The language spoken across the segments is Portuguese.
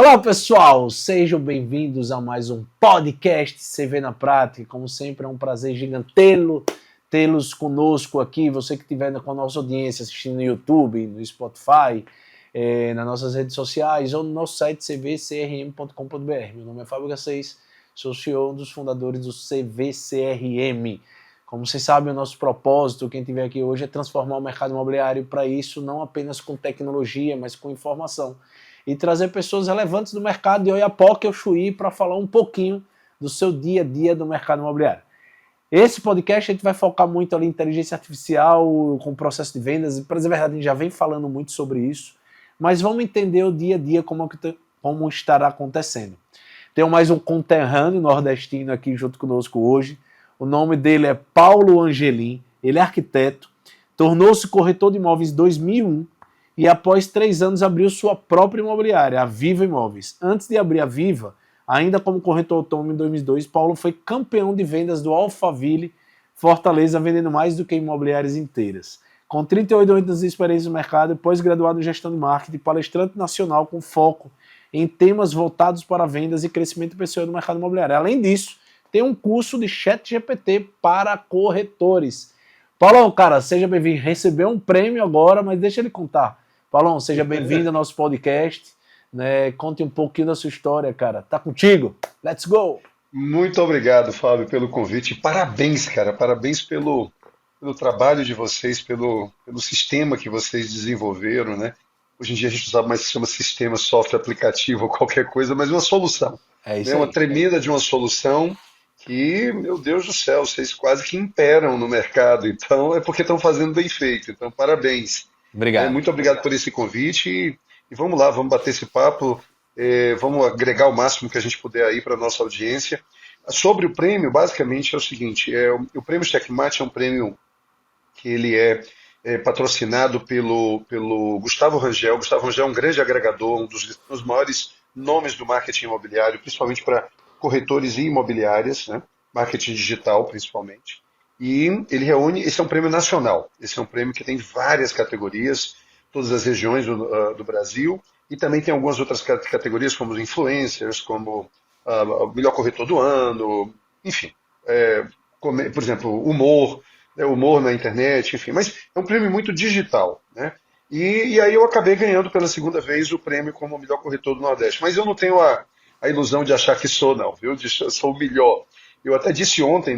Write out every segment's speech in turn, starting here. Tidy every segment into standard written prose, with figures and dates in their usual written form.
Olá pessoal, sejam bem-vindos a mais um podcast CV na Prática. Como sempre é um prazer gigante tê-los conosco aqui, você que estiver com a nossa audiência assistindo no YouTube, no Spotify, nas nossas redes sociais ou no nosso site cvcrm.com.br. Meu nome é Fábio Garcês, sou CEO, um dos fundadores do CVCRM. Como vocês sabem, o nosso propósito, quem estiver aqui hoje, é transformar o mercado imobiliário para isso, não apenas com tecnologia, mas com informação. E trazer pessoas relevantes do mercado de Oiapoque ao Chuí para falar um pouquinho do seu dia a dia do mercado imobiliário. Esse podcast a gente vai focar muito ali em inteligência artificial, com o processo de vendas, e para dizer a verdade a gente já vem falando muito sobre isso, mas vamos entender o dia a dia como estará acontecendo. Tenho mais um conterrâneo nordestino aqui junto conosco hoje, o nome dele é Paulo Angelim, ele é arquiteto, tornou-se corretor de imóveis em 2001, e após 3 anos abriu sua própria imobiliária, a Viva Imóveis. Antes de abrir a Viva, ainda como corretor autônomo em 2002, Paulo foi campeão de vendas do Alphaville, Fortaleza, vendendo mais do que imobiliárias inteiras. Com 38 anos de experiência no mercado, pós-graduado em gestão de marketing, palestrante nacional com foco em temas voltados para vendas e crescimento pessoal no mercado imobiliário. Além disso, tem um curso de ChatGPT para corretores. Paulão, cara, seja bem-vindo. Recebeu um prêmio agora, mas deixa ele contar. Paulão, seja bem-vindo ao nosso podcast. Né? Conte um pouquinho da sua história, cara. Tá contigo? Let's go! Muito obrigado, Fábio, pelo convite. Parabéns, cara. Parabéns pelo trabalho de vocês, pelo sistema que vocês desenvolveram, né? Hoje em dia a gente não sabe mais se chama sistema, software, aplicativo ou qualquer coisa, mas uma solução, É né? isso Uma aí. tremenda de uma solução que, meu Deus do céu, vocês quase que imperam no mercado. Então é porque estão fazendo bem feito. Então, parabéns. Obrigado. Muito obrigado por esse convite e vamos lá, vamos bater esse papo, vamos agregar o máximo que a gente puder aí para a nossa audiência. Sobre o prêmio, basicamente é o seguinte, o prêmio Checkmate é um prêmio que ele é patrocinado pelo Gustavo Rangel. Gustavo Rangel é um grande agregador, um dos maiores nomes do marketing imobiliário, principalmente para corretores e imobiliárias, né? Marketing digital principalmente. E ele reúne, esse é um prêmio nacional, esse é um prêmio que tem várias categorias, todas as regiões do Brasil, e também tem algumas outras categorias, como os influencers, como o melhor corretor do ano, enfim, por exemplo, humor na internet, enfim, mas é um prêmio muito digital, né? E aí eu acabei ganhando pela segunda vez o prêmio como o melhor corretor do Nordeste, mas eu não tenho a ilusão de achar que sou, não, viu? Eu sou o melhor. Eu até disse ontem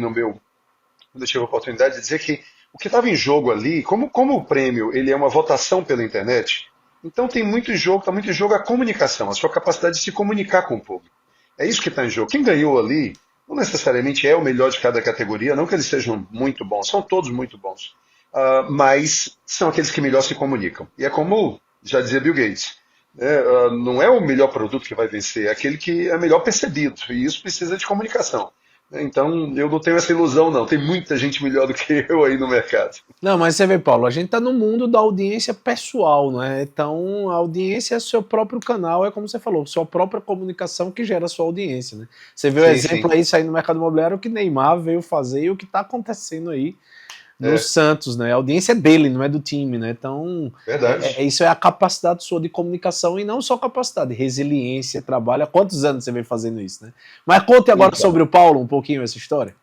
quando eu tive a oportunidade de dizer que o que estava em jogo ali, como o prêmio ele é uma votação pela internet, então tem muito em jogo, está muito em jogo a comunicação, a sua capacidade de se comunicar com o público. É isso que está em jogo. Quem ganhou ali não necessariamente é o melhor de cada categoria, não que eles sejam muito bons, são todos muito bons, mas são aqueles que melhor se comunicam. E é como já dizia Bill Gates, né? Não é o melhor produto que vai vencer, é aquele que é melhor percebido, e isso precisa de comunicação. Então, eu não tenho essa ilusão, não. Tem muita gente melhor do que eu aí no mercado. Não, mas você vê, Paulo, a gente está no mundo da audiência pessoal, né? Então, a audiência é seu próprio canal, é como você falou, sua própria comunicação que gera a sua audiência, né? Você vê o Sim, exemplo sim. aí saindo no mercado imobiliário, o que Neymar veio fazer e o que está acontecendo aí no É, Santos, né? A audiência é dele, não é do time, né? Então, verdade. isso é a capacidade sua de comunicação e não só capacidade, resiliência, trabalho. Há quantos anos você vem fazendo isso, né? Mas conte agora Então. sobre o Paulo um pouquinho essa história.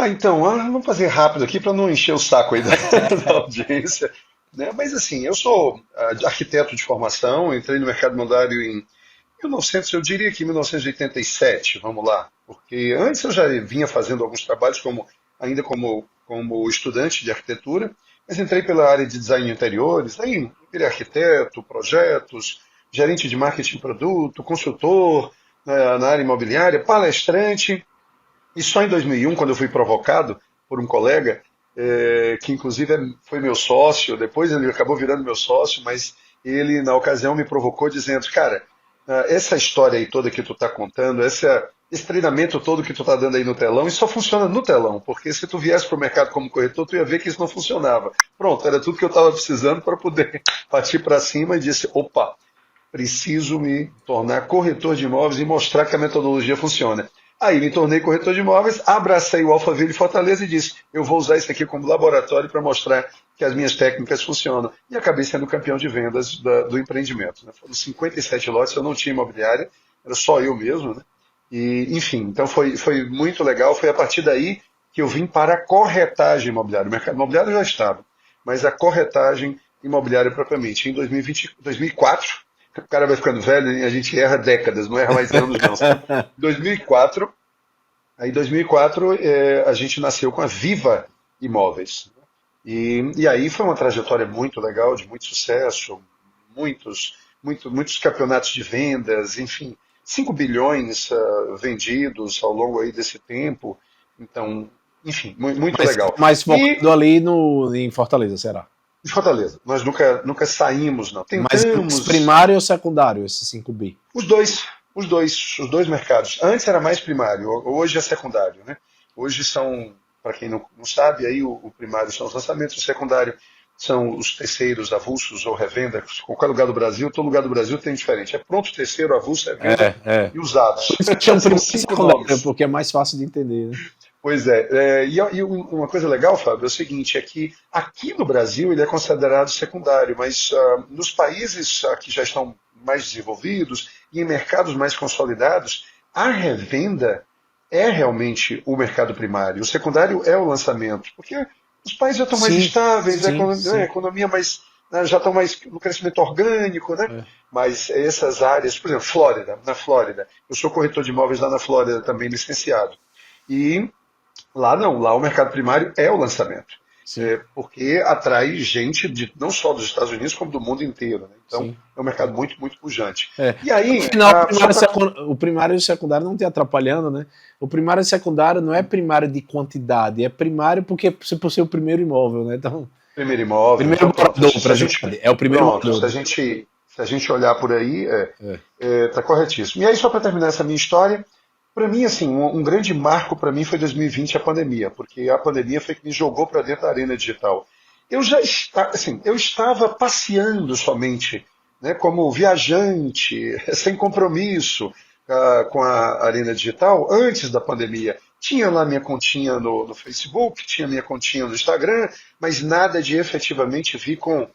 Então, vamos fazer rápido aqui para não encher o saco aí da, da audiência. Né? Mas assim, eu sou arquiteto de formação, entrei no mercado imobiliário em 1900, eu diria que 1987, vamos lá. Porque antes eu já vinha fazendo alguns trabalhos ainda como estudante de arquitetura, mas entrei pela área de design de interiores, aí virei arquiteto, projetos, gerente de marketing de produto, consultor, né, na área imobiliária, palestrante. E só em 2001, quando eu fui provocado por um colega, que inclusive foi meu sócio, depois ele acabou virando meu sócio, mas ele na ocasião me provocou dizendo, cara, essa história aí toda que tu tá contando, esse treinamento todo que tu tá dando aí no telão, isso só funciona no telão, porque se tu viesse para o mercado como corretor, tu ia ver que isso não funcionava. Pronto, era tudo que eu estava precisando para poder partir para cima e disse, opa, preciso me tornar corretor de imóveis e mostrar que a metodologia funciona. Aí me tornei corretor de imóveis, abracei o Alphaville Fortaleza e disse: eu vou usar isso aqui como laboratório para mostrar que as minhas técnicas funcionam. E acabei sendo campeão de vendas do empreendimento. Né? Foram 57 lotes, eu não tinha imobiliária, era só eu mesmo. Né? E, enfim, então foi muito legal. Foi a partir daí que eu vim para a corretagem imobiliária. O mercado imobiliário já estava, mas a corretagem imobiliária propriamente. Em 2004, o cara vai ficando velho e a gente erra décadas, não erra mais anos não. 2004, aí 2004 a gente nasceu com a Viva Imóveis. E aí foi uma trajetória muito legal, de muito sucesso, muitos campeonatos de vendas, enfim, 5 bilhões vendidos ao longo aí desse tempo. Então, enfim, muito legal. Mas E focado ali em Fortaleza, será? em Fortaleza, nós nunca saímos, não. Mas Tentamos primário ou secundário, esse 5B? os dois, os dois mercados. Antes era mais primário, hoje é secundário, né? Hoje são, para quem não sabe, aí o primário são os lançamentos, o secundário são os terceiros avulsos ou revenda. Qualquer lugar do Brasil, todo lugar do Brasil tem diferente. É pronto terceiro, avulso, revenda É. e usados. Por isso que chama São primário e 5 secundário, nomes. porque é mais fácil de entender, né? Pois é, e uma coisa legal, Fábio, é o seguinte, é que aqui no Brasil ele é considerado secundário, mas nos países que já estão mais desenvolvidos e em mercados mais consolidados, a revenda é realmente o mercado primário. O secundário é o lançamento, porque os países já estão mais Sim, estáveis, a sim. economia mais, né, já estão mais no crescimento orgânico, né? É. Mas essas áreas, por exemplo, na Flórida, eu sou corretor de imóveis lá na Flórida também licenciado. E lá não, lá o mercado primário é o lançamento. Sim, Porque atrai gente não só dos Estados Unidos, como do mundo inteiro. Né? Então, sim. é um mercado muito, muito pujante. É. E aí, Afinal, o primário e o secundário não te atrapalhando, né? O primário e o secundário não é primário de quantidade, é primário porque por ser o primeiro imóvel, né? Então, primeiro imóvel, primeiro então pronto. morador, pra gente, é o primeiro Pronto, morador. se a gente olhar por aí, É. tá corretíssimo. E aí, só para terminar essa minha história, para mim, assim, um grande marco para mim foi 2020, a pandemia, porque a pandemia foi que me jogou para dentro da arena digital. Eu estava passeando somente, né, como viajante, sem compromisso com a arena digital antes da pandemia. Tinha lá minha continha no Facebook, tinha minha continha no Instagram, mas nada de efetivamente vir com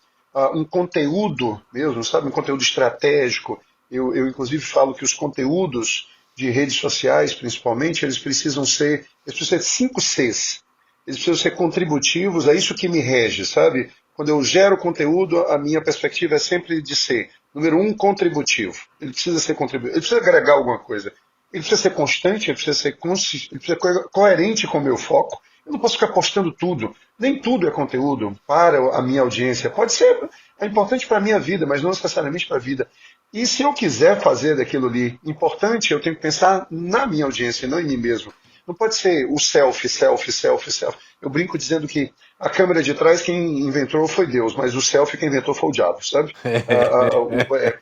um conteúdo mesmo, sabe, um conteúdo estratégico. Eu inclusive falo que os conteúdos de redes sociais, principalmente, eles precisam ser 5 Cs. Eles precisam ser contributivos, é isso que me rege, sabe? Quando eu gero conteúdo, a minha perspectiva é sempre de ser, número um, contributivo. Ele precisa ser contributivo, ele precisa agregar alguma coisa. Ele precisa ser constante, ele precisa ser ele precisa ser coerente com o meu foco. Eu não posso ficar postando tudo. Nem tudo é conteúdo para a minha audiência. Pode ser importante para a minha vida, mas não necessariamente para a vida. E se eu quiser fazer daquilo ali importante, eu tenho que pensar na minha audiência, e não em mim mesmo. Não pode ser o selfie, selfie, selfie, selfie. Eu brinco dizendo que a câmera de trás quem inventou foi Deus, mas o selfie quem inventou foi o diabo, sabe?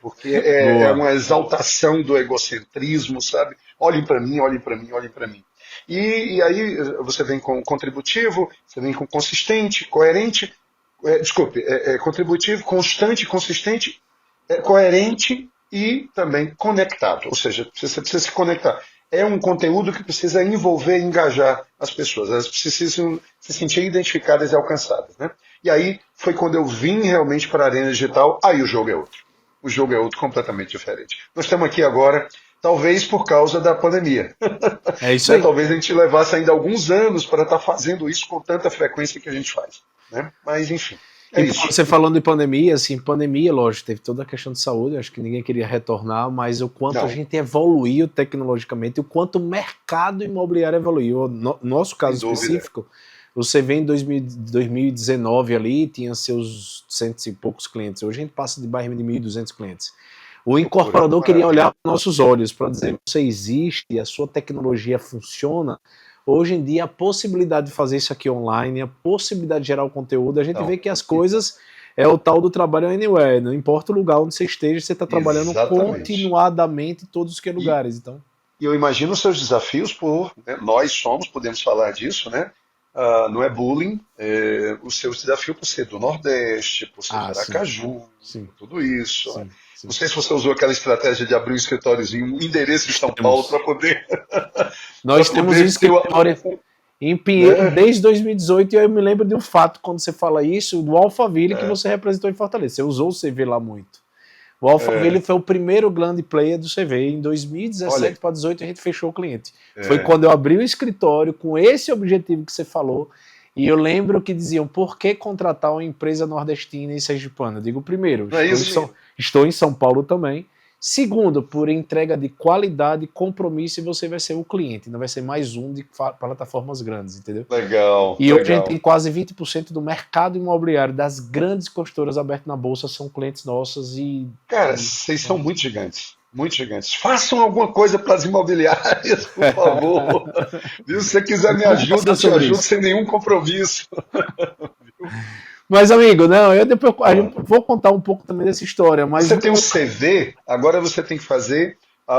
Porque é Boa. uma exaltação do egocentrismo, sabe? Olhem para mim, olhem para mim, olhem para mim. E aí você vem com contributivo, você vem com consistente, coerente, contributivo, constante, consistente, coerente e também conectado. Ou seja, você precisa se conectar. É um conteúdo que precisa envolver e engajar as pessoas. Elas precisam se sentir identificadas e alcançadas. Né? E aí foi quando eu vim realmente para a arena digital, aí o jogo é outro. O jogo é outro, completamente diferente. Nós estamos aqui agora, talvez por causa da pandemia. É isso aí. Talvez a gente levasse ainda alguns anos para estar fazendo isso com tanta frequência que a gente faz. Né? Mas, enfim, é isso. Você falando de pandemia, assim, pandemia, lógico, teve toda a questão de saúde, acho que ninguém queria retornar, mas o quanto a Não, gente evoluiu tecnologicamente, o quanto o mercado imobiliário evoluiu. No nosso caso sem dúvida. específico, você vê em 2019 ali, tinha seus 100 e poucos clientes. Hoje a gente passa de bairro de 1.200 clientes. O incorporador queria olhar para nossos olhos para dizer: você existe, a sua tecnologia funciona. Hoje em dia, a possibilidade de fazer isso aqui online, a possibilidade de gerar o conteúdo, a gente vê Então, que as coisas é o tal do trabalho anywhere. Não importa o lugar onde você esteja, você está trabalhando exatamente. continuadamente em todos os que E, lugares. Então, e eu imagino os seus desafios nós podemos falar disso, né? não é bullying, o seu desafio por ser do Nordeste, por ser de Sim, Aracaju, sim, tudo isso. Né? sim, Não sim. sei se você usou aquela estratégia de abrir um escritóriozinho, um endereço em São Paulo Temos. para poder, para Nós temos um poder ter escritório em Pinheiro né? desde 2018 e eu me lembro de um fato quando você fala isso, do Alphaville que É, você representou em Fortaleza. Você usou o CV lá muito. O Alphaville é, foi o primeiro grande player do CV. Em olha, 2017 para 2018 a gente fechou o cliente. Foi é, quando eu abri o escritório com esse objetivo que você falou. E eu lembro que diziam, por que contratar uma empresa nordestina em Sergipana? Eu digo, primeiro, não é isso mesmo. estou em São Paulo também. Segundo, por entrega de qualidade, compromisso, e você vai ser o cliente, não vai ser mais um de plataformas grandes, entendeu? Legal, E hoje a gente tem legal. quase 20% do mercado imobiliário das grandes construtoras abertas na Bolsa são clientes nossos Cara, e vocês são muito gigantes. Muito gigantes. Façam alguma coisa para as imobiliárias, por favor. Viu? Se você quiser me vamos ajuda, conversar eu te sobre ajudo isso. sem nenhum compromisso. Mas, amigo, não, eu depois Ah. vou contar um pouco também dessa história, mas Você tem o CV, agora você tem que fazer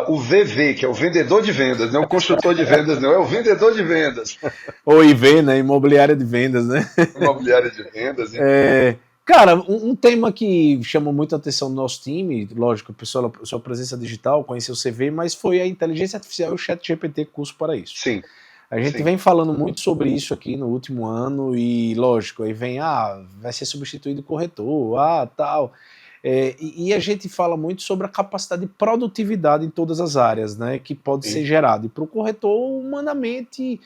o VV, que é o vendedor de vendas, não é o construtor de vendas, não, é o vendedor de vendas. ou IV, né? Imobiliária de vendas, né? Imobiliária de vendas, enfim. Cara, um tema que chamou muita atenção no nosso time, lógico, a sua presença digital, conhecer o CV, mas foi a inteligência artificial e o chat GPT curso para isso. Sim, A gente sim. vem falando muito sobre isso aqui no último ano e, lógico, aí vem, vai ser substituído o corretor, tal. E a gente fala muito sobre a capacidade de produtividade em todas as áreas, né, que pode ser Sim. gerado. E para o corretor, humanamente,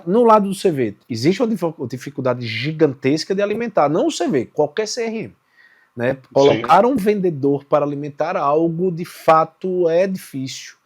no lado do CV, existe uma dificuldade gigantesca de alimentar, não o CV, qualquer CRM. Né? Sim. Colocar um vendedor para alimentar algo, de fato, é difícil.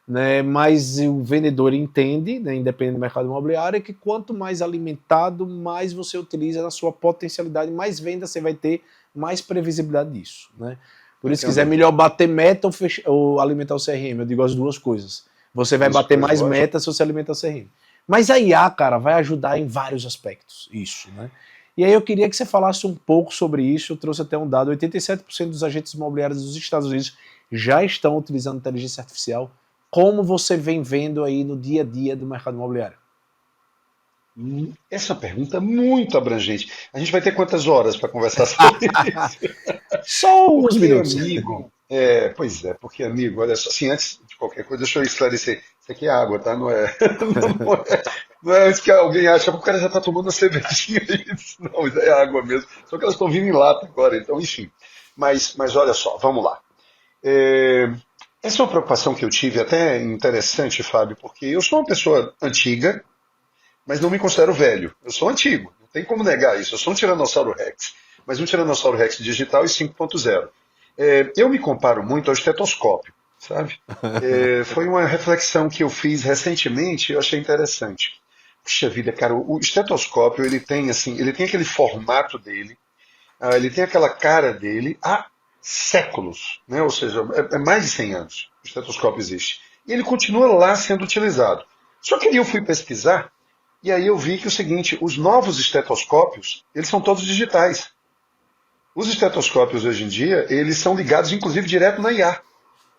Né, mas o vendedor entende, né, independente do mercado imobiliário, que quanto mais alimentado, mais você utiliza na sua potencialidade, mais venda você vai ter, mais previsibilidade disso. Né? Por Não isso, se tenho quiser dúvida. melhor bater meta ou alimentar o CRM, eu digo as duas coisas. Você vai Duas bater coisas, mais lógico. metas se você alimentar o CRM. Mas a IA, cara, vai ajudar em vários aspectos, isso. Né? E aí eu queria que você falasse um pouco sobre isso. Eu trouxe até um dado: 87% dos agentes imobiliários dos Estados Unidos já estão utilizando inteligência artificial. Como você vem vendo aí no dia a dia do mercado imobiliário? Essa é uma pergunta muito abrangente. A gente vai ter quantas horas para conversar sobre isso? Só alguns Porque, minutos. amigo, pois é, porque, amigo, olha só, assim, antes de qualquer coisa, deixa eu esclarecer. Isso aqui é água, tá? Não é, não é antes que alguém acha que o cara já está tomando uma cervejinha. Isso. Não, isso é água mesmo. Só que elas estão vindo em lata agora, então, enfim. Mas olha só, vamos lá. É, essa é uma preocupação que eu tive, até interessante, Fábio, porque eu sou uma pessoa antiga, mas não me considero velho. Eu sou antigo, não tem como negar isso. Eu sou um Tiranossauro Rex, mas um Tiranossauro Rex digital e 5.0. Eu me comparo muito ao estetoscópio, sabe? Foi uma reflexão que eu fiz recentemente e eu achei interessante. Puxa vida, cara, o estetoscópio ele tem assim, ele tem aquele formato dele, ele tem aquela cara dele há séculos, né? Ou seja, é mais de 100 anos que o estetoscópio existe. E ele continua lá sendo utilizado. Só que aí eu fui pesquisar e aí eu vi que o seguinte, os novos estetoscópios, eles são todos digitais. Os estetoscópios hoje em dia, eles são ligados inclusive direto na IA.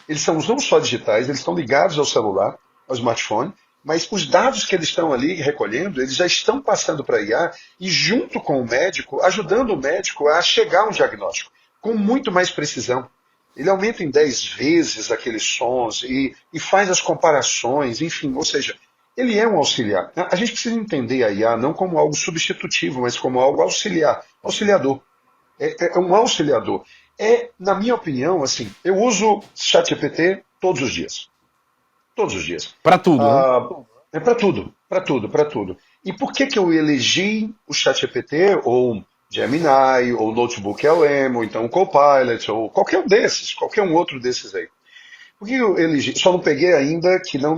Eles são não só digitais, eles estão ligados ao celular, ao smartphone, mas os dados que eles estão ali recolhendo, eles já estão passando para a IA e junto com o médico, ajudando o médico a chegar a um diagnóstico com muito mais precisão. Ele aumenta em 10 vezes aqueles sons e faz as comparações, enfim, ou seja, ele é um auxiliar. A gente precisa entender a IA não como algo substitutivo, mas como algo auxiliar, auxiliador. É um auxiliador. Na minha opinião, assim, eu uso ChatGPT todos os dias. Todos os dias. Para tudo, né? É para tudo, para tudo, para tudo. E por que que eu elegi o ChatGPT ou Gemini, ou Notebook LM, ou então o Copilot, ou qualquer um desses, qualquer um outro desses aí? Por que eu elegi? Só não peguei ainda que não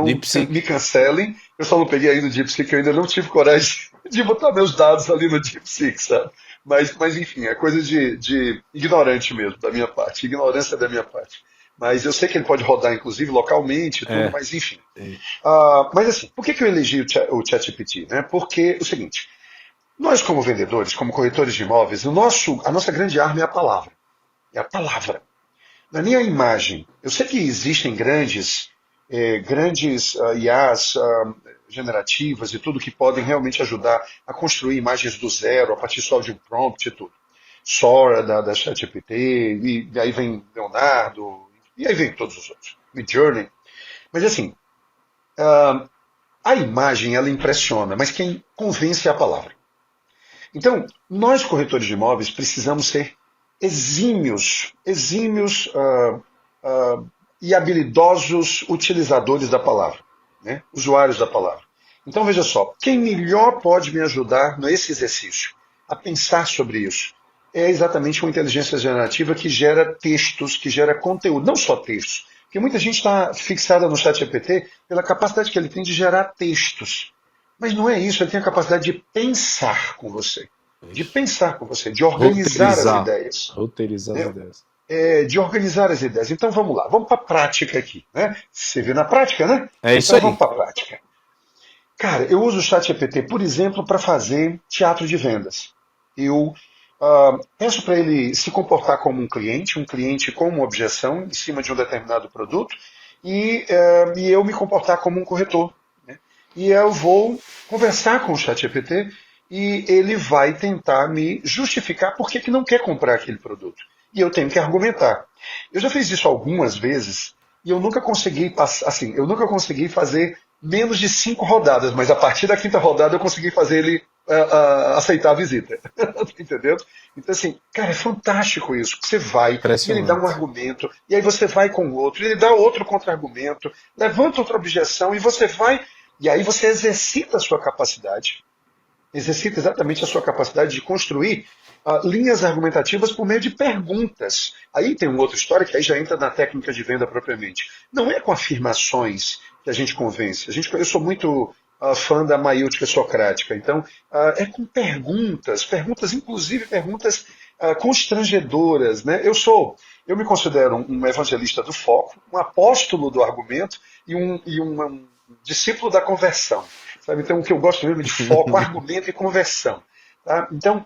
DeepSeek. me cancelem. Eu só não peguei ainda o DeepSeek, eu ainda não tive coragem de botar meus dados ali no DeepSeek, sabe? Mas enfim, é coisa de ignorante mesmo, da minha parte, ignorância da minha parte. Mas eu sei que ele pode rodar, inclusive, localmente e tudo, É. mas enfim. É. Mas assim, por que eu elegi o ChatGPT? Né? Porque é o seguinte, nós como vendedores, como corretores de imóveis, a nossa grande arma é a palavra. É a palavra. Na minha imagem, eu sei que existem grandes IAs generativas e tudo que podem realmente ajudar a construir imagens do zero, a partir só de um prompt e tudo. Sora da ChatGPT, e aí vem Leonardo, e aí vem todos os outros. Midjourney. Mas assim, a imagem ela impressiona, mas quem convence é a palavra. Então, nós corretores de imóveis precisamos ser exímios e habilidosos utilizadores da palavra, né? Usuários da palavra. Então veja só, quem melhor pode me ajudar nesse exercício, a pensar sobre isso, é exatamente uma inteligência generativa que gera textos, que gera conteúdo, não só textos, porque muita gente está fixada no ChatGPT pela capacidade que ele tem de gerar textos. Mas não é isso, ele tem a capacidade de pensar com você. De pensar com você, de organizar as ideias. Roteirizar as ideias. De organizar as ideias. Então vamos lá, vamos para a prática aqui. Né? Você vê na prática, né? É isso então, aí. Vamos para a prática. Cara, eu uso o ChatGPT, por exemplo, para fazer teatro de vendas. Eu peço para ele se comportar como um cliente com uma objeção em cima de um determinado produto, e eu me comportar como um corretor. Né? E eu vou conversar com o ChatGPT e ele vai tentar me justificar por que não quer comprar aquele produto. E eu tenho que argumentar. Eu já fiz isso algumas vezes e eu nunca consegui fazer menos de 5 rodadas, mas a partir da 5ª rodada eu consegui fazer ele aceitar a visita. Entendeu? Então, assim, cara, é fantástico isso. Você vai, ele dá um argumento, e aí você vai com o outro, ele dá outro contra-argumento, levanta outra objeção, e você vai, e aí você exercita a sua capacidade. Exercita exatamente a sua capacidade de construir linhas argumentativas por meio de perguntas. Aí tem uma outra história que aí já entra na técnica de venda propriamente. Não é com afirmações que a gente convence. Eu sou muito fã da maiútica socrática. Então, é com perguntas, inclusive perguntas constrangedoras. Né? Eu me considero um evangelista do foco, um apóstolo do argumento e um discípulo da conversão. Sabe? Então, o que eu gosto mesmo de foco, argumento e conversão. Tá? Então,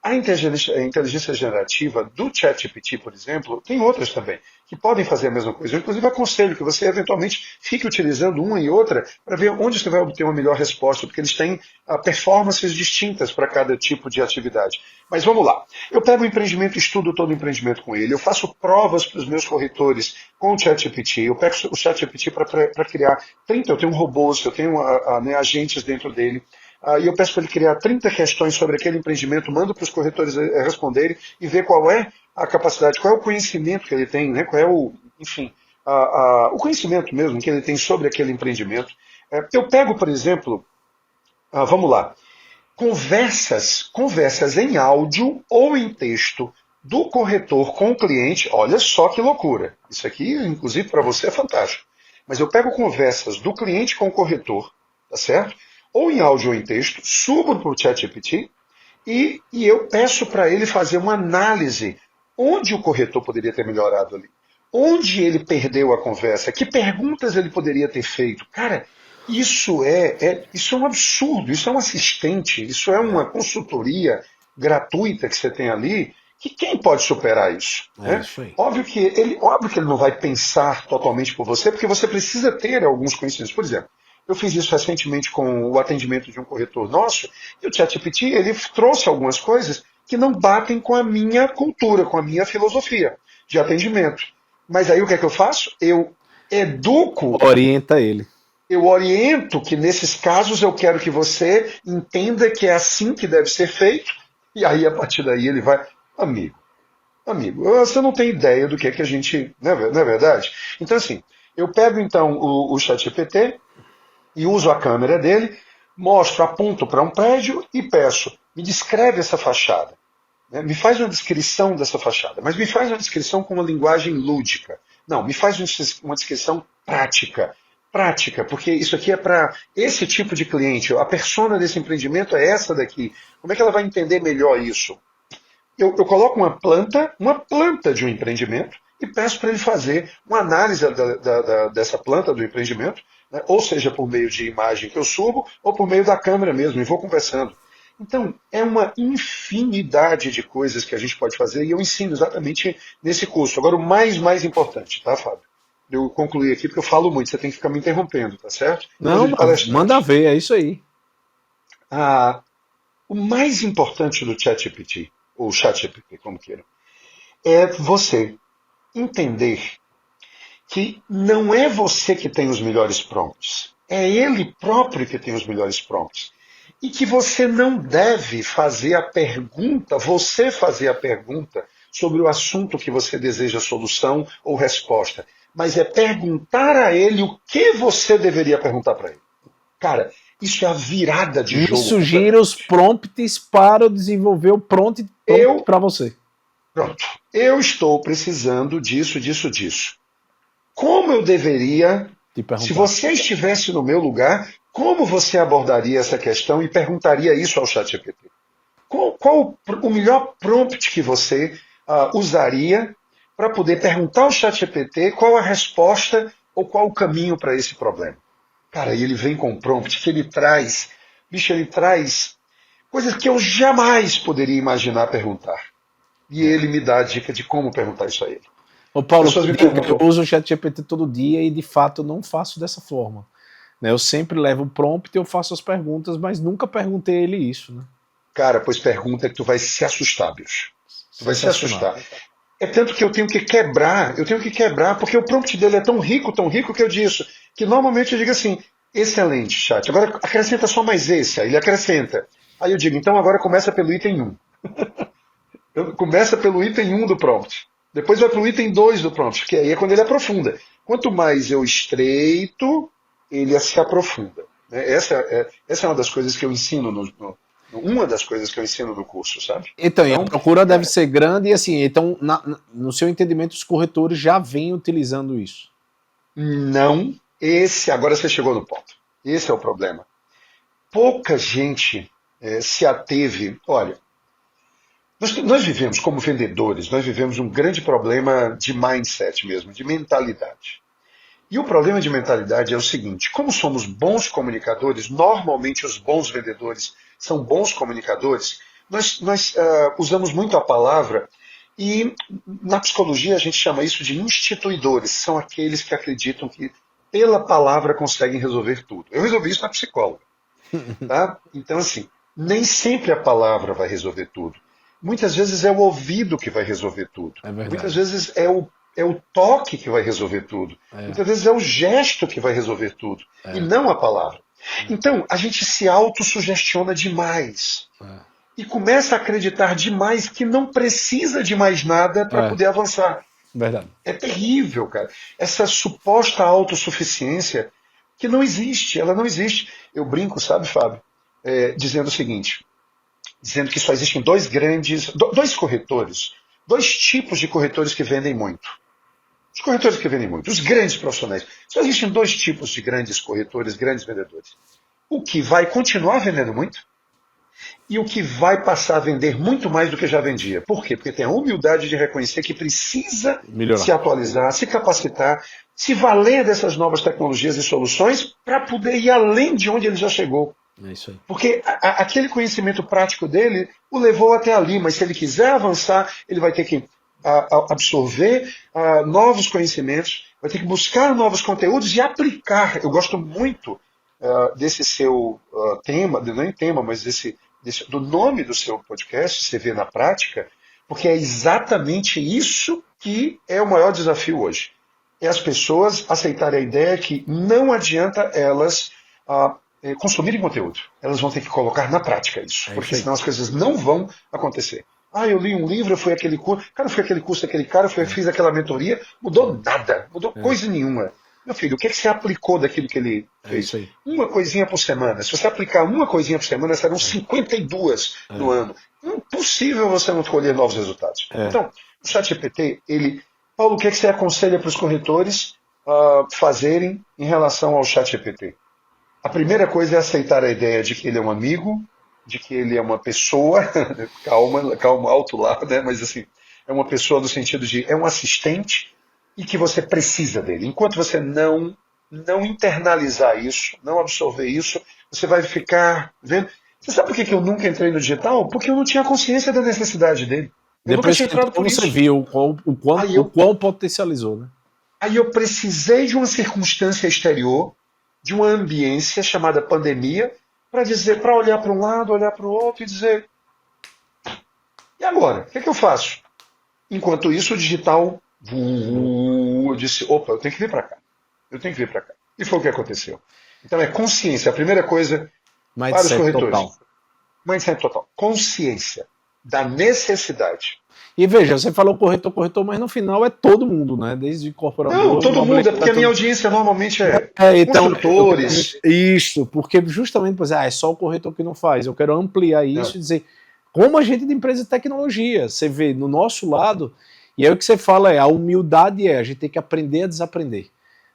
a inteligência generativa do ChatGPT, por exemplo, tem outras também, que podem fazer a mesma coisa. Eu, inclusive, aconselho que você, eventualmente, fique utilizando uma e outra para ver onde você vai obter uma melhor resposta, porque eles têm performances distintas para cada tipo de atividade. Mas vamos lá. Eu pego o empreendimento, estudo todo o empreendimento com ele, eu faço provas para os meus corretores com o ChatGPT, eu pego o ChatGPT para criar 30, eu tenho robôs, eu tenho agentes dentro dele, e eu peço para ele criar 30 questões sobre aquele empreendimento, mando para os corretores responderem e ver qual é a capacidade, qual é o conhecimento que ele tem, né? Qual é o conhecimento mesmo que ele tem sobre aquele empreendimento. Eu pego, por exemplo, vamos lá, conversas em áudio ou em texto do corretor com o cliente. Olha só que loucura. Isso aqui, inclusive, para você é fantástico. Mas eu pego conversas do cliente com o corretor, tá certo? Ou em áudio ou em texto, subo para o ChatGPT e eu peço para ele fazer uma análise onde o corretor poderia ter melhorado ali, onde ele perdeu a conversa, que perguntas ele poderia ter feito. Cara, isso é um absurdo, isso é um assistente, isso é uma consultoria gratuita que você tem ali, que quem pode superar isso? Né? Isso aí. Óbvio que ele não vai pensar totalmente por você, porque você precisa ter alguns conhecimentos. Por exemplo, eu fiz isso recentemente com o atendimento de um corretor nosso, e o ChatGPT ele trouxe algumas coisas que não batem com a minha cultura, com a minha filosofia de atendimento. Mas aí o que é que eu faço? Eu educo. Orienta ele. Eu oriento que nesses casos eu quero que você entenda que é assim que deve ser feito, e aí a partir daí ele vai, amigo, você não tem ideia do que é que a gente, não é verdade? Então assim, eu pego então o ChatGPT e uso a câmera dele, mostro, aponto para um prédio e peço, me descreve essa fachada. Né? Me faz uma descrição dessa fachada, mas me faz uma descrição com uma linguagem lúdica. Não, me faz uma descrição prática. Prática, porque isso aqui é para esse tipo de cliente. A persona desse empreendimento é essa daqui. Como é que ela vai entender melhor isso? Eu coloco uma planta de um empreendimento e peço para ele fazer uma análise dessa planta do empreendimento, né? Ou seja, por meio de imagem que eu subo, ou por meio da câmera mesmo, e vou conversando. Então, é uma infinidade de coisas que a gente pode fazer, e eu ensino exatamente nesse curso. Agora, o mais importante, tá, Fábio? eu concluir aqui, porque eu falo muito, você tem que ficar me interrompendo, tá certo? Não, Coisa de manda palestrante. ver, é isso aí. Ah, o mais importante do ChatGPT, ou ChatGPT, como queira, é você entender que não é você que tem os melhores prompts, é ele próprio que tem os melhores prompts. E que você não deve fazer a pergunta, você fazer a pergunta sobre o assunto que você deseja solução ou resposta, mas é perguntar a ele o que você deveria perguntar para ele. Cara, isso é a virada de Me jogo sugira os completamente. prompts para eu desenvolver o prompt Eu, para você. pronto, eu estou precisando disso, disso, disso. Como eu deveria, Te se perguntar. você estivesse no meu lugar, como você abordaria essa questão e perguntaria isso ao ChatGPT? Qual o melhor prompt que você usaria para poder perguntar ao ChatGPT qual a resposta ou qual o caminho para esse problema? Cara, e ele vem com um prompt que ele traz, bicho, ele traz coisas que eu jamais poderia imaginar perguntar. E ele me dá a dica de como perguntar isso a ele. Ô As Paulo, pessoas me eu perguntam, uso o ChatGPT todo dia e de fato eu não faço dessa forma. Né? Eu sempre levo o prompt e eu faço as perguntas, mas nunca perguntei a ele isso. Né? cara, pois pergunta que tu vai se assustar, bicho. Tu vai se Sensacional. assustar. É tanto que eu tenho que quebrar, porque o prompt dele é tão rico que eu disse, que normalmente eu digo assim, excelente, chat. Agora acrescenta só mais esse, aí ele acrescenta. Aí eu digo, então agora começa pelo item um. Começa pelo item um do prompt. Depois vai para o item 2 do prompt, que aí é quando ele aprofunda. Quanto mais eu estreito, ele se aprofunda. Né? Essa é uma das coisas que eu ensino uma das coisas que eu ensino no curso, sabe? Então, e a Então, procura deve cara, ser grande e assim, então, no seu entendimento, os corretores já vêm utilizando isso. não, agora você chegou no ponto. Esse é o problema. Pouca gente se ateve. Olha, nós vivemos como vendedores, nós vivemos um grande problema de mindset mesmo, de mentalidade. E o problema de mentalidade é o seguinte: como somos bons comunicadores, normalmente os bons vendedores são bons comunicadores, nós usamos muito a palavra e na psicologia a gente chama isso de instituidores, são aqueles que acreditam que pela palavra conseguem resolver tudo. Eu resolvi isso na psicóloga. Tá? Então, assim, nem sempre a palavra vai resolver tudo. Muitas vezes é o ouvido que vai resolver tudo. É Muitas verdade. vezes é o toque que vai resolver tudo. É, Muitas vezes é o gesto que vai resolver tudo. E é, não a palavra. Então, a gente se autossugestiona demais. E começa a acreditar demais que não precisa de mais nada para é, poder avançar. verdade. É terrível, cara. Essa suposta autossuficiência que não existe, ela não existe. Eu brinco, sabe, Fábio, dizendo o seguinte, dizendo que só existem dois corretores, dois tipos de corretores que vendem muito. Os corretores que vendem muito, os grandes profissionais. Só existem dois tipos de grandes corretores, grandes vendedores. O que vai continuar vendendo muito e o que vai passar a vender muito mais do que já vendia. Por quê? Porque tem a humildade de reconhecer que precisa Melhorar. se atualizar, se capacitar, se valer dessas novas tecnologias e soluções para poder ir além de onde ele já chegou. É isso aí. Porque aquele conhecimento prático dele o levou até ali, mas se ele quiser avançar, ele vai ter que absorver novos conhecimentos, vai ter que buscar novos conteúdos e aplicar. Eu gosto muito desse seu tema, não é tema, mas do nome do seu podcast, Você Vê na Prática, porque é exatamente isso que é o maior desafio hoje. É as pessoas aceitarem a ideia que não adianta elas consumirem conteúdo. Elas vão ter que colocar na prática isso, É porque isso aí. senão as coisas não vão acontecer. Eu li um livro, eu fui aquele curso, cara, eu fui aquele curso daquele cara, fiz aquela mentoria, mudou nada, mudou coisa nenhuma. Meu filho, o que, é que você aplicou daquilo que ele É isso fez? aí. Uma coisinha por semana. Se você aplicar uma coisinha por semana, serão 52 no ano. Impossível você não colher novos resultados. É. Então, o ChatGPT, Paulo, o que, é que você aconselha para os corretores fazerem em relação ao ChatGPT? A primeira coisa é aceitar a ideia de que ele é um amigo, de que ele é uma pessoa, calma, alto lá, né? Mas assim, é uma pessoa no sentido de é um assistente e que você precisa dele. Enquanto você não internalizar isso, não absorver isso, você vai ficar vendo. Você sabe por que eu nunca entrei no digital? Porque eu não tinha consciência da necessidade dele. Eu nunca Depois tinha que entrado entrou, por você isso. viu Aí o eu quão potencializou, né? Aí eu precisei de uma circunstância exterior, de uma ambiência chamada pandemia, para olhar para um lado, olhar para o outro e dizer: e agora? O que é que eu faço? Enquanto isso, o digital, eu disse: opa, eu tenho que vir para cá. Eu tenho que vir para cá. E foi o que aconteceu. Então é consciência. A primeira coisa para os Mindset corretores. total. Mindset total. Consciência da necessidade. E veja, você falou corretor, mas no final é todo mundo, né? Desde Não, incorporador, todo mundo, é porque a minha todo... audiência normalmente é Então, construtores. isso, porque justamente, pois é só o corretor que não faz. Eu quero ampliar isso Não. e dizer, como a gente de empresa de tecnologia, você vê no nosso lado, e aí o que você fala a humildade a gente tem que aprender a desaprender.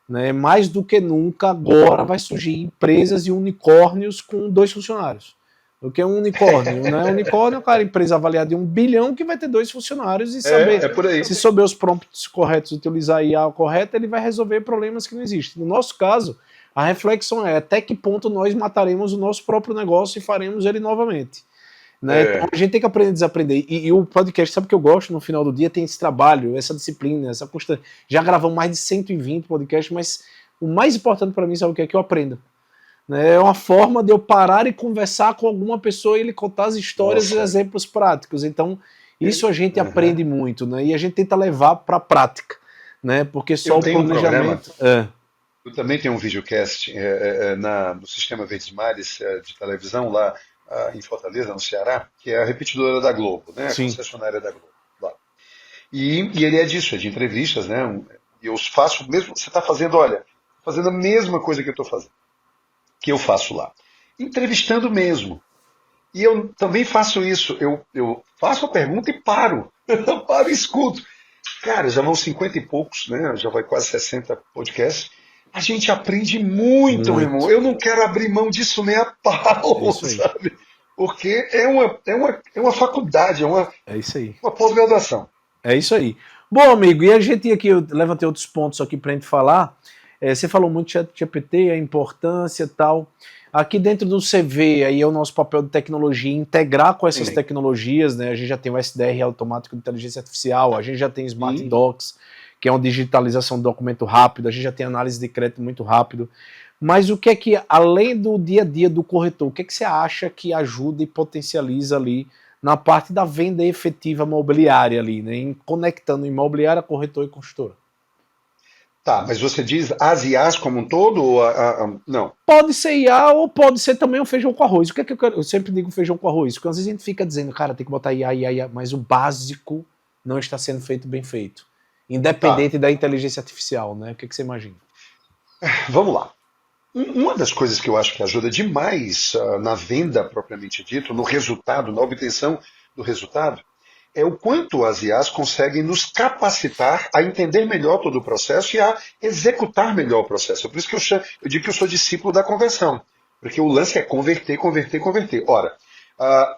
Né? Mais do que nunca, agora vai surgir empresas e unicórnios com 2 funcionários. O que é um unicórnio? Né? Unicórnio, cara, empresa avaliada em 1 bilhão que vai ter 2 funcionários e saber, É por aí. se souber os prompts corretos, utilizar a IA correta, ele vai resolver problemas que não existem. No nosso caso, a reflexão é até que ponto nós mataremos o nosso próprio negócio e faremos ele novamente. Né? Então a gente tem que aprender a desaprender. E o podcast, sabe o que eu gosto no final do dia? Tem esse trabalho, essa disciplina, essa constância. Já gravamos mais de 120 podcasts, mas o mais importante para mim, sabe o que é? Que eu aprenda. É uma forma de eu parar e conversar com alguma pessoa e ele contar as histórias e exemplos práticos. Então, isso a gente aprende muito, né? E a gente tenta levar para a prática, né? Porque só o planejamento... Eu também tenho um videocast no Sistema Verdes Mares de televisão lá em Fortaleza, no Ceará, que é a repetidora da Globo, né? A concessionária da Globo. Lá. E ele é disso, é de entrevistas, né? E eu faço mesmo... Você está fazendo a mesma coisa que eu estou fazendo. Que eu faço lá. Entrevistando mesmo. E eu também faço isso. Eu faço a pergunta e paro. Eu paro e escuto. Cara, já vão 50 e poucos, né? Já vai quase 60 podcasts. A gente aprende muito, meu irmão. Eu não quero abrir mão disso nem a pau, sabe? Porque é uma faculdade, é isso aí. Uma pós-graduação. É isso aí. Bom, amigo, e a gente aqui, eu levantei outros pontos aqui pra gente falar. Você falou muito de ChatGPT, a importância e tal. Aqui dentro do CV, aí é o nosso papel de tecnologia, integrar com essas tecnologias, né? A gente já tem o SDR automático de inteligência artificial, a gente já tem Smart Docs, que é uma digitalização do documento rápido, a gente já tem análise de crédito muito rápido. Mas o que é que, além do dia a dia do corretor, o que é que você acha que ajuda e potencializa ali na parte da venda efetiva imobiliária ali, né? Em conectando imobiliária, corretor e construtora? Tá, mas você diz as IAs como um todo? Ou não. Pode ser IA ou pode ser também um feijão com arroz. O que é que eu quero? Eu sempre digo feijão com arroz, porque às vezes a gente fica dizendo, cara, tem que botar IA, mas o básico não está sendo feito bem feito. Independente da inteligência artificial, né? O que você imagina? Vamos lá. Uma das coisas que eu acho que ajuda demais na venda propriamente dito, no resultado, na obtenção do resultado, é o quanto as IAs conseguem nos capacitar a entender melhor todo o processo e a executar melhor o processo. Por isso que eu digo que eu sou discípulo da conversão. Porque o lance é converter, converter, converter. Ora,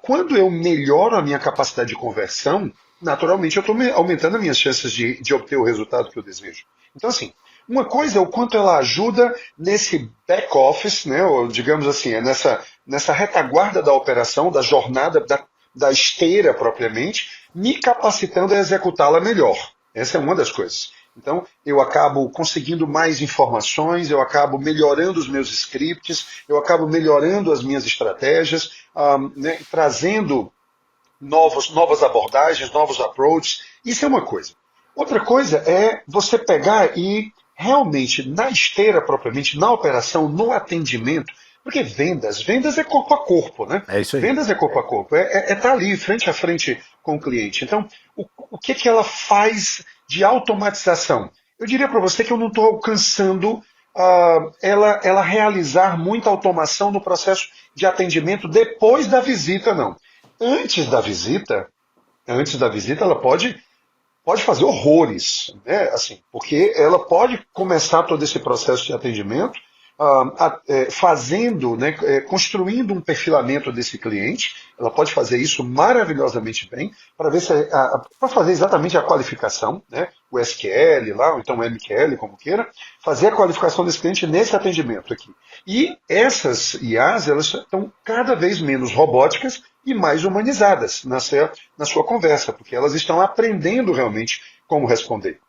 quando eu melhoro a minha capacidade de conversão, naturalmente eu estou aumentando as minhas chances de obter o resultado que eu desejo. Então, assim, uma coisa é o quanto ela ajuda nesse back-office, né, ou digamos assim, nessa retaguarda da operação, da jornada, da esteira propriamente, me capacitando a executá-la melhor. Essa é uma das coisas. Então, eu acabo conseguindo mais informações, eu acabo melhorando os meus scripts, eu acabo melhorando as minhas estratégias, né, trazendo novas abordagens, novos approaches. Isso é uma coisa. Outra coisa é você pegar e realmente, na esteira propriamente, na operação, no atendimento, porque vendas é corpo a corpo, né? É isso aí. Vendas é corpo a corpo, é estar ali, frente a frente com o cliente. Então, o que ela faz de automatização? Eu diria para você que eu não estou alcançando ela realizar muita automação no processo de atendimento depois da visita, não. Antes da visita, ela pode fazer horrores, né? Assim, porque ela pode começar todo esse processo de atendimento fazendo, né, construindo um perfilamento desse cliente. Ela pode fazer isso maravilhosamente bem para ver para fazer exatamente a qualificação, né, o SQL lá, ou então o MQL, como queira, fazer a qualificação desse cliente nesse atendimento aqui. E essas IAs, elas estão cada vez menos robóticas e mais humanizadas na sua conversa, porque elas estão aprendendo realmente como responder.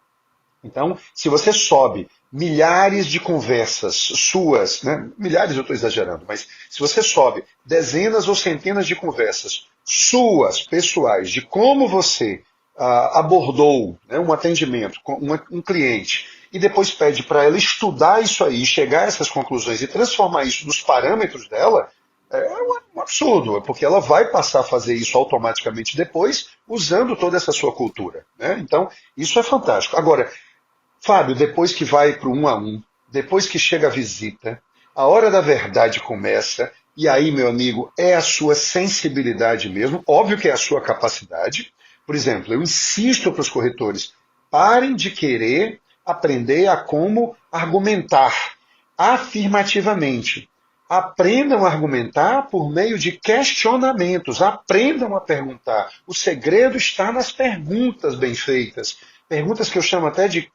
Então, se você sobe milhares de conversas suas, né? Milhares eu estou exagerando, mas se você sobe dezenas ou centenas de conversas suas, pessoais, de como você abordou, né, um atendimento com um cliente, e depois pede para ela estudar isso aí, chegar a essas conclusões e transformar isso nos parâmetros dela, é um absurdo, porque ela vai passar a fazer isso automaticamente depois, usando toda essa sua cultura. Né? Então, isso é fantástico. Agora, Fábio, depois que vai para o 1 a 1, depois que chega a visita, a hora da verdade começa, e aí, meu amigo, é a sua sensibilidade mesmo, óbvio que é a sua capacidade. Por exemplo, eu insisto para os corretores, parem de querer aprender a como argumentar afirmativamente. Aprendam a argumentar por meio de questionamentos, aprendam a perguntar. O segredo está nas perguntas bem feitas. Perguntas que eu chamo até de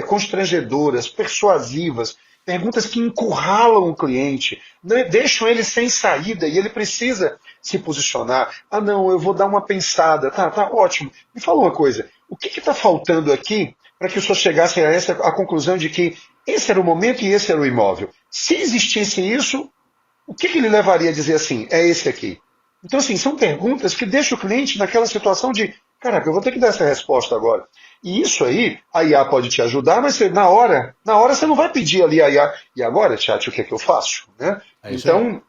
constrangedoras, persuasivas, perguntas que encurralam o cliente, né? Deixam ele sem saída e ele precisa se posicionar. Ah, não, eu vou dar uma pensada. Tá, ótimo. Me fala uma coisa, o que está faltando aqui para que o senhor chegasse a conclusão de que esse era o momento e esse era o imóvel? Se existisse isso, o que lhe levaria a dizer assim, é esse aqui? Então, assim, são perguntas que deixam o cliente naquela situação de, caraca, eu vou ter que dar essa resposta agora. E isso aí, a IA pode te ajudar, mas na hora você não vai pedir ali a IA, e agora, chat, o que é que eu faço? Né? Então,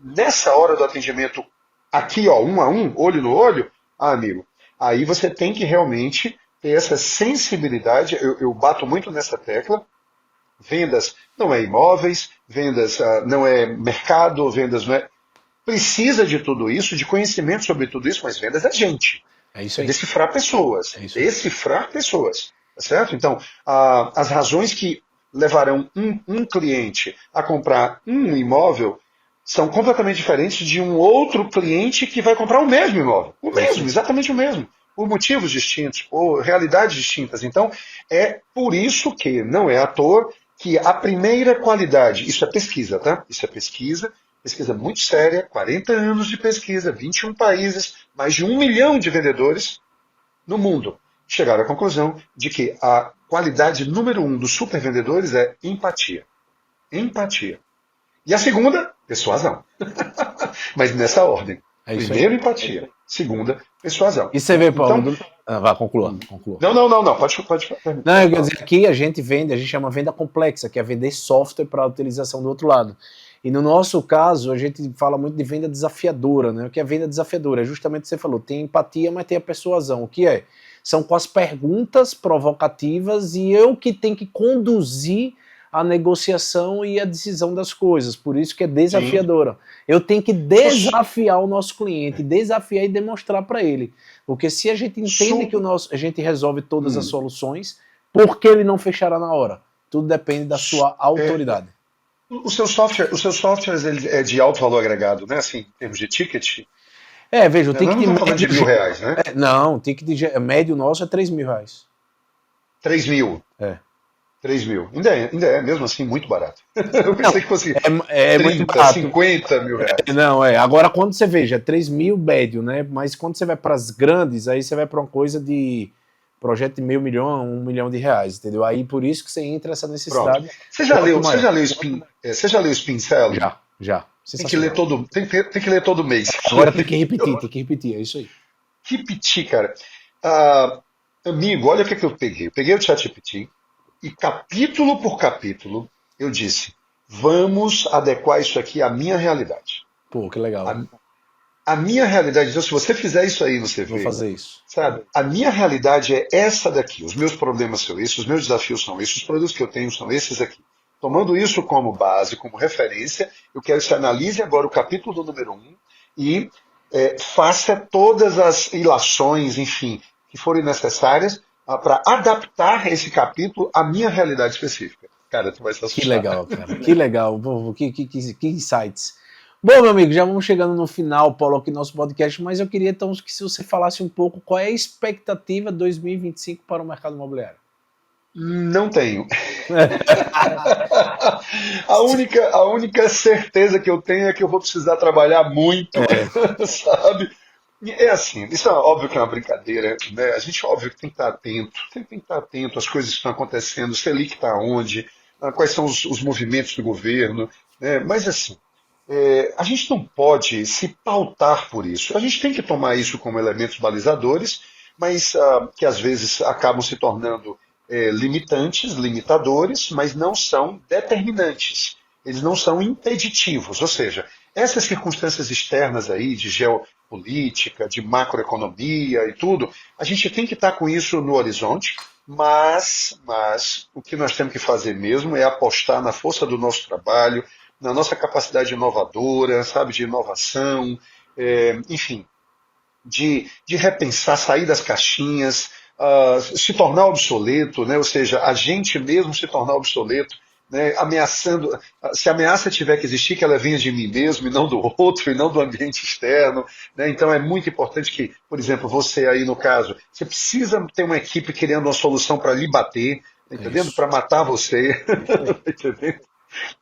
nessa hora do atendimento, aqui, ó, 1 a 1, olho no olho, amigo, aí você tem que realmente ter essa sensibilidade, eu bato muito nessa tecla, vendas não é imóveis, vendas não é mercado, vendas não é... Precisa de tudo isso, de conhecimento sobre tudo isso, mas vendas é gente. É isso aí. Decifrar pessoas. Decifrar pessoas. Tá certo? Então, as razões que levarão um cliente a comprar um imóvel são completamente diferentes de um outro cliente que vai comprar o mesmo imóvel. O mesmo, exatamente o mesmo. Por motivos distintos, por realidades distintas. Então, é por isso que não é à toa que a primeira qualidade, isso é pesquisa, tá? Isso é pesquisa muito séria, 40 anos de pesquisa, 21 países, mais de 1 milhão de vendedores no mundo. Chegaram à conclusão de que a qualidade número 1 dos supervendedores é empatia. Empatia. E a segunda, persuasão. Mas nessa ordem. Primeiro, empatia. Segunda, persuasão. E você vê, Paulo... Então, vai, conclua. Não. Pode. Não, eu quero dizer, aqui a gente chama venda complexa, que é vender software para a utilização do outro lado. E no nosso caso, a gente fala muito de venda desafiadora, né? O que é venda desafiadora? É justamente o que você falou, tem empatia, mas tem a persuasão. O que é? São com as perguntas provocativas e eu que tenho que conduzir a negociação e a decisão das coisas. Por isso que é desafiadora. Sim. Eu tenho que desafiar o nosso cliente, desafiar e demonstrar para ele. Porque se a gente entende que a gente resolve todas as soluções, por que ele não fechará na hora? Tudo depende da sua autoridade. Os seus softwares é de alto valor agregado, né? Assim, em termos de ticket. Veja, o ticket médio... Não estamos falando de R$1.000, né? Não, o ticket médio nosso é R$3.000. 3 mil? 3 mil. Ainda é, mesmo assim, muito barato. Eu pensei que fosse 30, muito barato. 50 mil reais. Agora quando você veja, 3 mil médio, né? Mas quando você vai para as grandes, aí você vai para uma coisa de projeto de R$500 mil, R$1 milhão, entendeu? Aí por isso que você entra essa necessidade. Pronto. Você já leu o Spin Selling? Já. Tem que ler todo mês. Agora tem que repetir, é isso aí. Repetir, cara. Amigo, olha o que eu peguei. Eu peguei o ChatGPT e capítulo por capítulo eu disse, vamos adequar isso aqui à minha realidade. Pô, que legal. A minha realidade, então se você fizer isso aí, você vê. Vou fazer isso. Sabe? A minha realidade é essa daqui. Os meus problemas são esses, os meus desafios são esses, os produtos que eu tenho são esses aqui. Tomando isso como base, como referência, eu quero que você analise agora o capítulo do número 1 e faça todas as ilações, enfim, que forem necessárias para adaptar esse capítulo à minha realidade específica. Cara, tu vai se assustar. Que legal, cara. Que legal. Que insights. Bom, meu amigo, já vamos chegando no final, Paulo, aqui do nosso podcast, mas eu queria então que se você falasse um pouco qual é a expectativa 2025 para o mercado imobiliário. Não tenho. A única certeza que eu tenho é que eu vou precisar trabalhar muito, sabe? É assim, isso é óbvio que é uma brincadeira, né? A gente óbvio que tem que estar atento, tem que estar atento às coisas que estão acontecendo, Selic está onde, quais são os movimentos do governo, né? Mas assim, a gente não pode se pautar por isso. A gente tem que tomar isso como elementos balizadores, mas que às vezes acabam se tornando limitantes, limitadores, mas não são determinantes. Eles não são impeditivos. Ou seja, essas circunstâncias externas aí de geopolítica, de macroeconomia e tudo, a gente tem que estar com isso no horizonte, mas o que nós temos que fazer mesmo é apostar na força do nosso trabalho, na nossa capacidade inovadora, sabe, de inovação, enfim, de repensar, sair das caixinhas, se tornar obsoleto, né? Ou seja, a gente mesmo se tornar obsoleto, né? Ameaçando, se a ameaça tiver que existir, que ela venha de mim mesmo e não do outro, e não do ambiente externo, né? Então é muito importante que, por exemplo, você aí no caso, você precisa ter uma equipe querendo uma solução para lhe bater, tá É entendendo? isso. Para matar você, Isso aí. tá entendendo?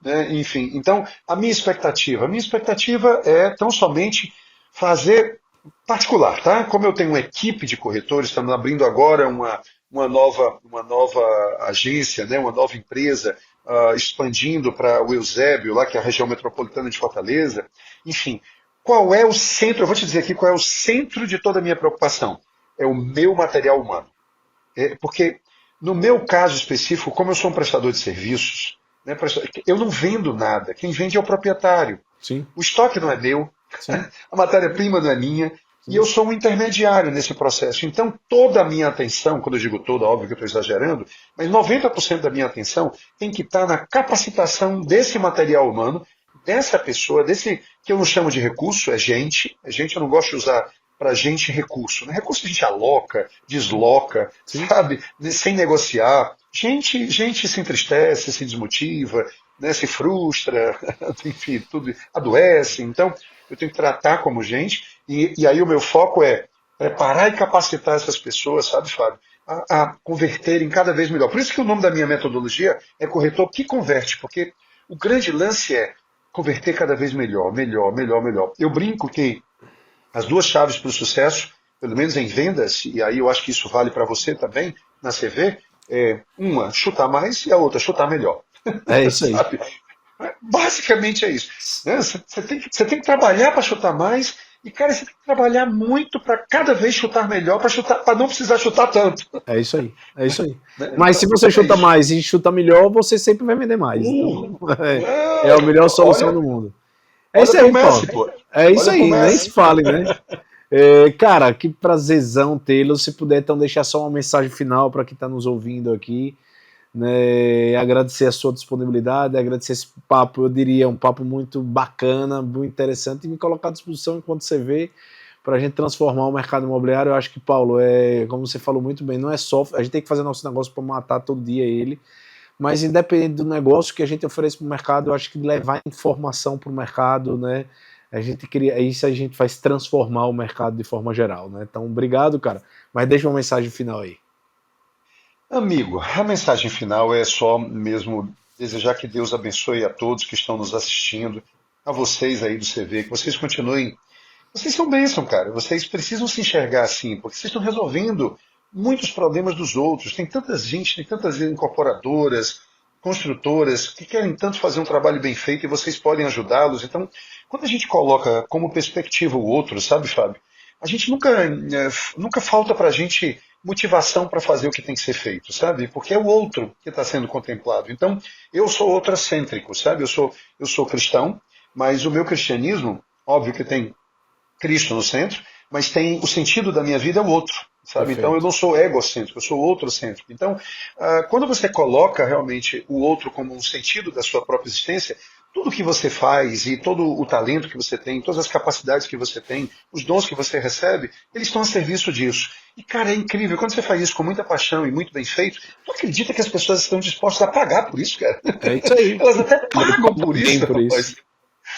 Né? Enfim, então a minha expectativa é tão somente fazer particular, tá? Como eu tenho uma equipe de corretores, estamos abrindo agora uma nova agência, né? Uma nova empresa, expandindo para o Eusébio, lá que é a região metropolitana de Fortaleza. Enfim, qual é o centro? Eu vou te dizer aqui qual é o centro de toda a minha preocupação. É o meu material humano. Porque, no meu caso específico, como eu sou um prestador de serviços, né, eu não vendo nada. Quem vende é o proprietário. Sim, O estoque não é meu, sim, a matéria-prima não é minha, e eu sim. sou um intermediário nesse processo. Então, toda a minha atenção, quando eu digo toda, óbvio que eu estou exagerando, mas 90% da minha atenção tem que estar na capacitação desse material humano, dessa pessoa, desse que eu não chamo de recurso, é gente, eu não gosto de usar para gente recurso. Né? Recurso a gente aloca, desloca, Sim. sabe? Sem negociar. Gente se entristece, se desmotiva, né? Se frustra, enfim, tudo adoece. Então, eu tenho que tratar como gente, e aí o meu foco é preparar e capacitar essas pessoas, sabe, Fábio, a converterem cada vez melhor. Por isso que o nome da minha metodologia é corretor que converte, porque o grande lance é converter cada vez melhor, melhor, melhor, melhor. Eu brinco que as duas chaves para o sucesso, pelo menos em vendas, e aí eu acho que isso vale para você também, na CV, uma, chutar mais e a outra, chutar melhor. É isso aí. Sabe? Basicamente é isso. Né? Você tem que trabalhar para chutar mais e, cara, você tem que trabalhar muito para cada vez chutar melhor, para não precisar chutar tanto. É isso aí. É isso aí. Né? Mas se Então, você é chuta isso. mais e chuta melhor, você sempre vai vender mais. Então, é a melhor solução Olha, do mundo. É olha isso pro aí, Paulo. Messi, pô. É isso Olha pro aí, nem se Messi. fale, né? Cara, que prazerzão tê-lo. Se puder, então, deixar só uma mensagem final para quem está nos ouvindo aqui, né? Agradecer a sua disponibilidade, agradecer esse papo, eu diria, um papo muito bacana, muito interessante, e me colocar à disposição enquanto você vê para a gente transformar o mercado imobiliário. Eu acho que, Paulo, como você falou muito bem, não é só. A gente tem que fazer nosso negócio para matar todo dia ele, mas independente do negócio que a gente oferece para o mercado, eu acho que levar informação para o mercado, né? A gente cria, isso a gente faz transformar o mercado de forma geral, né? Então, obrigado, cara. Mas deixa uma mensagem final aí. Amigo, a mensagem final é só mesmo desejar que Deus abençoe a todos que estão nos assistindo, a vocês aí do CV, que vocês continuem. Vocês são bênção, cara. Vocês precisam se enxergar assim, porque vocês estão resolvendo muitos problemas dos outros. Tem tanta gente, tem tantas incorporadoras, construtoras, que querem tanto fazer um trabalho bem feito e vocês podem ajudá-los. Então, quando a gente coloca como perspectiva o outro, sabe, Fábio? A gente nunca falta para a gente motivação para fazer o que tem que ser feito, sabe? Porque é o outro que está sendo contemplado. Então, eu sou outrocêntrico, sabe? Eu sou cristão, mas o meu cristianismo, óbvio que tem Cristo no centro, mas tem o sentido da minha vida é o outro, sabe? Então eu Perfeito. não sou egocêntrico, eu sou outrocêntrico. Então, quando você coloca realmente o outro como um sentido da sua própria existência, tudo que você faz e todo o talento que você tem, todas as capacidades que você tem, os dons que você recebe, eles estão a serviço disso. E, cara, é incrível. Quando você faz isso com muita paixão e muito bem feito, tu acredita que as pessoas estão dispostas a pagar por isso, cara? É isso aí. Elas até Ele pagam paga por bem isso, por isso. rapaz.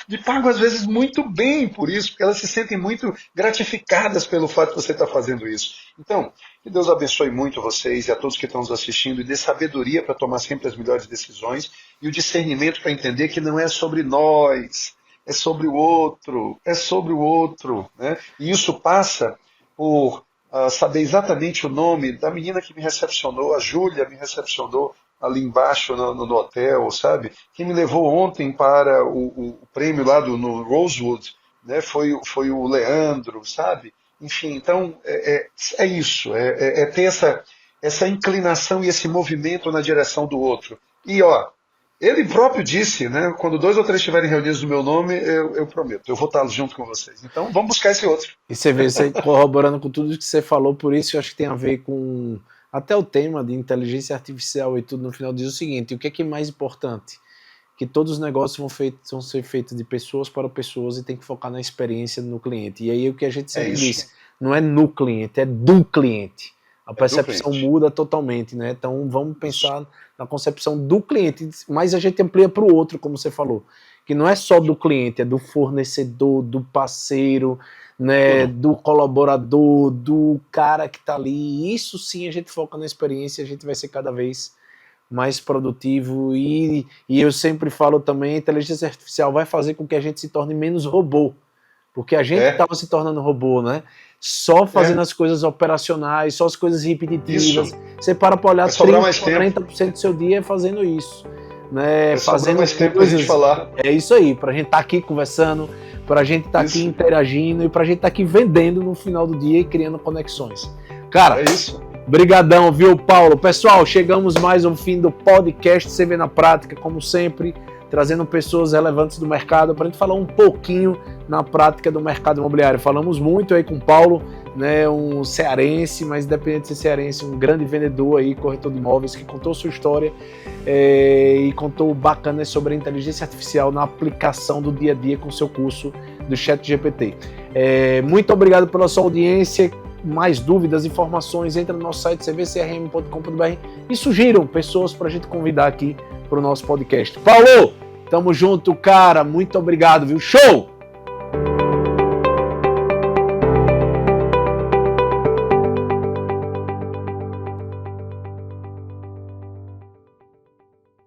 Me pagam às vezes muito bem por isso, porque elas se sentem muito gratificadas pelo fato de você estar fazendo isso. Então, que Deus abençoe muito vocês e a todos que estão nos assistindo e dê sabedoria para tomar sempre as melhores decisões e o discernimento para entender que não é sobre nós, é sobre o outro, é sobre o outro, né? E isso passa por saber exatamente o nome da menina que me recepcionou, a Júlia me recepcionou ali embaixo no hotel, sabe? Quem me levou ontem para o prêmio lá no Rosewood, né? Foi o Leandro, sabe? Enfim, então é isso, é ter essa inclinação e esse movimento na direção do outro. E ó, ele próprio disse, né? Quando 2 ou 3 estiverem reunidos no meu nome, eu prometo, eu vou estar junto com vocês. Então vamos buscar esse outro. E você vê, você corroborando com tudo que você falou, por isso eu acho que tem a ver com até o tema de inteligência artificial e tudo no final diz o seguinte, o que é mais importante? Que todos os negócios vão ser feitos de pessoas para pessoas e tem que focar na experiência no cliente. E aí o que a gente sempre diz, não é no cliente, é do cliente. A percepção muda totalmente, né? Então vamos pensar na concepção do cliente, mas a gente amplia para o outro, como você falou, que não é só do cliente, é do fornecedor, do parceiro, né? Do colaborador, do cara que está ali. Isso sim a gente foca na experiência, a gente vai ser cada vez mais produtivo e eu sempre falo também, a inteligência artificial vai fazer com que a gente se torne menos robô, porque a gente estava se tornando robô, né? Só fazendo as coisas operacionais, só as coisas repetitivas. Isso. Você para olhar 30% do seu dia fazendo isso. Né? Fazendo mais tempo pra gente falar. É isso aí, pra gente estar aqui conversando, pra gente estar aqui interagindo e pra gente estar aqui vendendo no final do dia e criando conexões. Cara, é isso. Brigadão, viu, Paulo? Pessoal, chegamos mais ao fim do podcast CV na Prática, como sempre, trazendo pessoas relevantes do mercado para a gente falar um pouquinho na prática do mercado imobiliário. Falamos muito aí com o Paulo, né, um cearense, mas independente de ser cearense, um grande vendedor aí, corretor de imóveis, que contou sua história e contou bacana sobre a inteligência artificial na aplicação do dia a dia com o seu curso do ChatGPT. Muito obrigado pela sua audiência. Mais dúvidas, informações, entra no nosso site cvcrm.com.br e sugiram pessoas para a gente convidar aqui para o nosso podcast. Paulo, tamo junto, cara, muito obrigado, viu? Show!